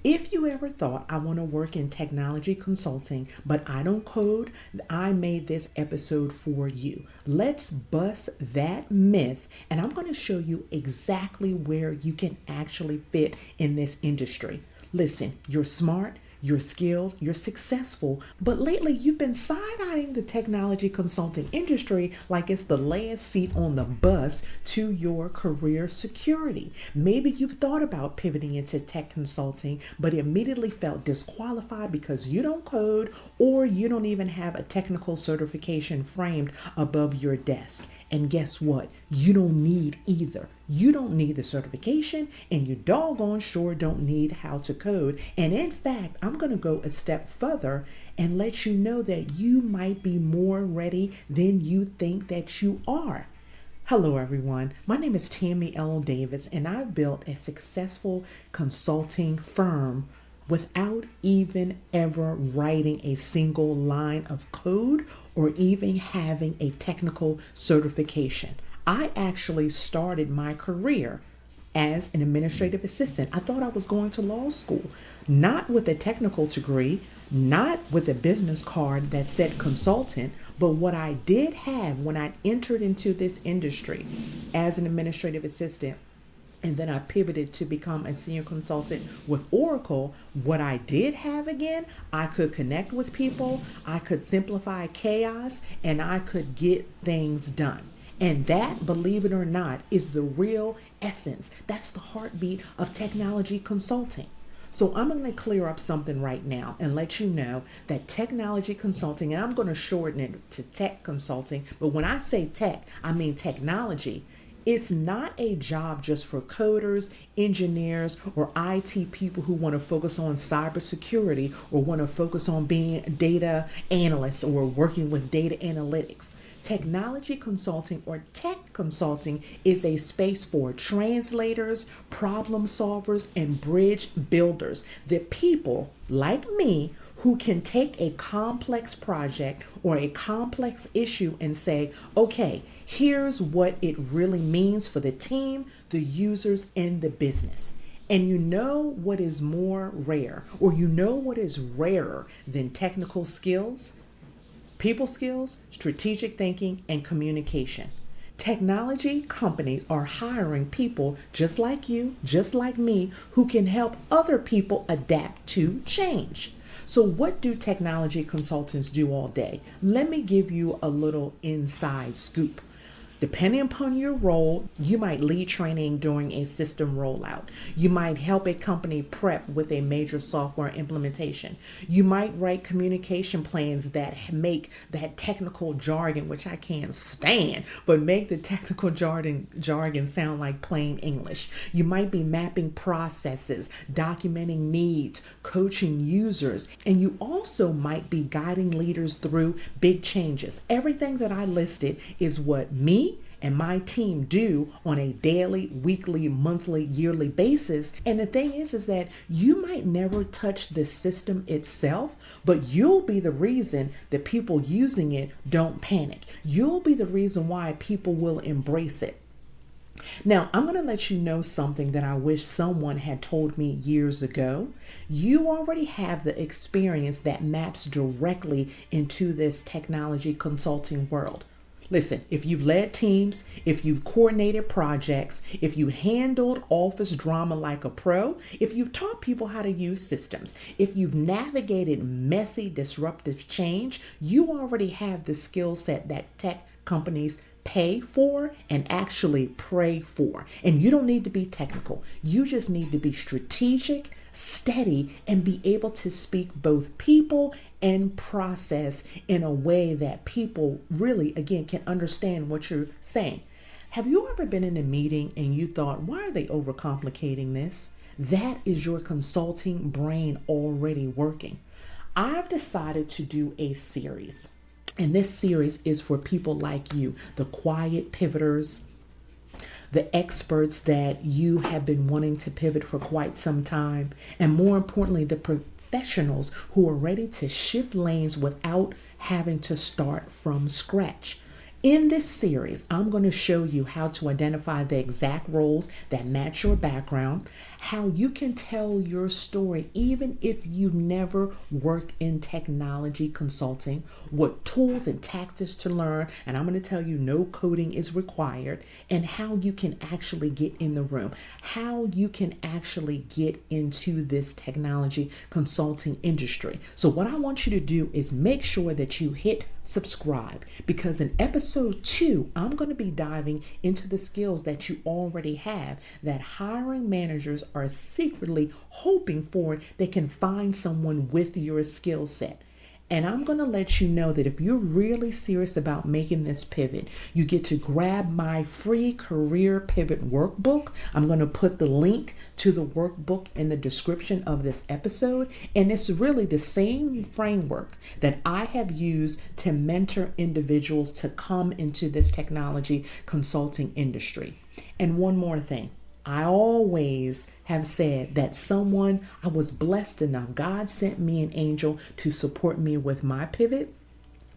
If you ever thought I want to work in technology consulting, but I don't code, I made this episode for you. Let's bust that myth, and I'm going to show you exactly where you can actually fit in this industry. Listen, you're smart, you're skilled, you're successful, but lately you've been side-eyeing the technology consulting industry like it's the last seat on the bus to your career security. Maybe you've thought about pivoting into tech consulting, but immediately felt disqualified because you don't code or you don't even have a technical certification framed above your desk. And guess what? You don't need either. You don't need the certification, and you doggone sure don't need how to code. And in fact, I'm going to go a step further and let you know that you might be more ready than you think that you are. Hello, everyone. My name is Tammy L. Davis, and I've built a successful consulting firm without even ever writing a single line of code or even having a technical certification. I actually started my career as an administrative assistant. I thought I was going to law school, not with a technical degree, not with a business card that said consultant, but what I did have when I entered into this industry as an administrative assistant, and then I pivoted to become a senior consultant with Oracle. What I did have again, I could connect with people, I could simplify chaos, and I could get things done. And that, believe it or not, is the real essence. That's the heartbeat of technology consulting. So I'm going to clear up something right now and let you know that technology consulting, and I'm going to shorten it to tech consulting, but when I say tech, I mean technology. It's not a job just for coders, engineers, or IT people who want to focus on cybersecurity or want to focus on being data analysts or working with data analytics. Technology consulting or tech consulting is a space for translators, problem solvers, and bridge builders. The people like me who can take a complex project or a complex issue and say, okay, here's what it really means for the team, the users, and the business. And you know what is more rare, or you know what is rarer than technical skills? People skills, strategic thinking, and communication. Technology companies are hiring people just like you, just like me, who can help other people adapt to change. So what do technology consultants do all day? Let me give you a little inside scoop. Depending upon your role, you might lead training during a system rollout. You might help a company prep with a major software implementation. You might write communication plans that make that technical jargon, which I can't stand, but make the technical jargon sound like plain English. You might be mapping processes, documenting needs, coaching users, and you also might be guiding leaders through big changes. Everything that I listed is what me and my team do on a daily, weekly, monthly, yearly basis. And the thing is that you might never touch the system itself, but you'll be the reason that people using it don't panic. You'll be the reason why people will embrace it. Now, I'm going to let you know something that I wish someone had told me years ago. You already have the experience that maps directly into this technology consulting world. Listen, if you've led teams, if you've coordinated projects, if you handled office drama like a pro, if you've taught people how to use systems, if you've navigated messy, disruptive change, you already have the skill set that tech companies pay for and actually pray for. And you don't need to be technical. You just need to be strategic, steady, and be able to speak both people and process in a way that people really, again, can understand what you're saying. Have you ever been in a meeting and you thought, why are they overcomplicating this? That is your consulting brain already working. I've decided to do a series. And this series is for people like you, the quiet pivoters, the experts that you have been wanting to pivot for quite some time, and more importantly, the professionals who are ready to shift lanes without having to start from scratch. In this series, I'm going to show you how to identify the exact roles that match your background, how you can tell your story even if you've never worked in technology consulting, what tools and tactics to learn, and I'm going to tell you no coding is required, and how you can actually get in the room, how you can actually get into this technology consulting industry. So what I want you to do is make sure that you hit subscribe, because in episode 2, I'm going to be diving into the skills that you already have that hiring managers are secretly hoping for. They can find someone with your skill set. And I'm going to let you know that if you're really serious about making this pivot, you get to grab my free career pivot workbook. I'm going to put the link to the workbook in the description of this episode. And it's really the same framework that I have used to mentor individuals to come into this technology consulting industry. And one more thing. I always have said that I was blessed enough. God sent me an angel to support me with my pivot.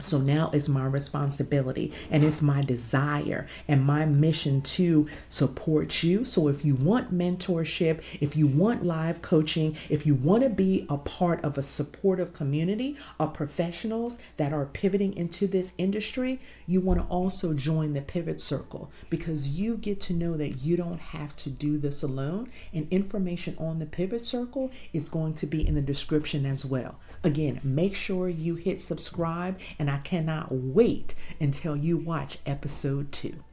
So now it's my responsibility and it's my desire and my mission to support you. So if you want mentorship, if you want live coaching, if you want to be a part of a supportive community of professionals that are pivoting into this industry, you want to also join the Pivot Circle, because you get to know that you don't have to do this alone. And information on the Pivot Circle is going to be in the description as well. Again, make sure you hit subscribe, and I cannot wait until you watch episode 2.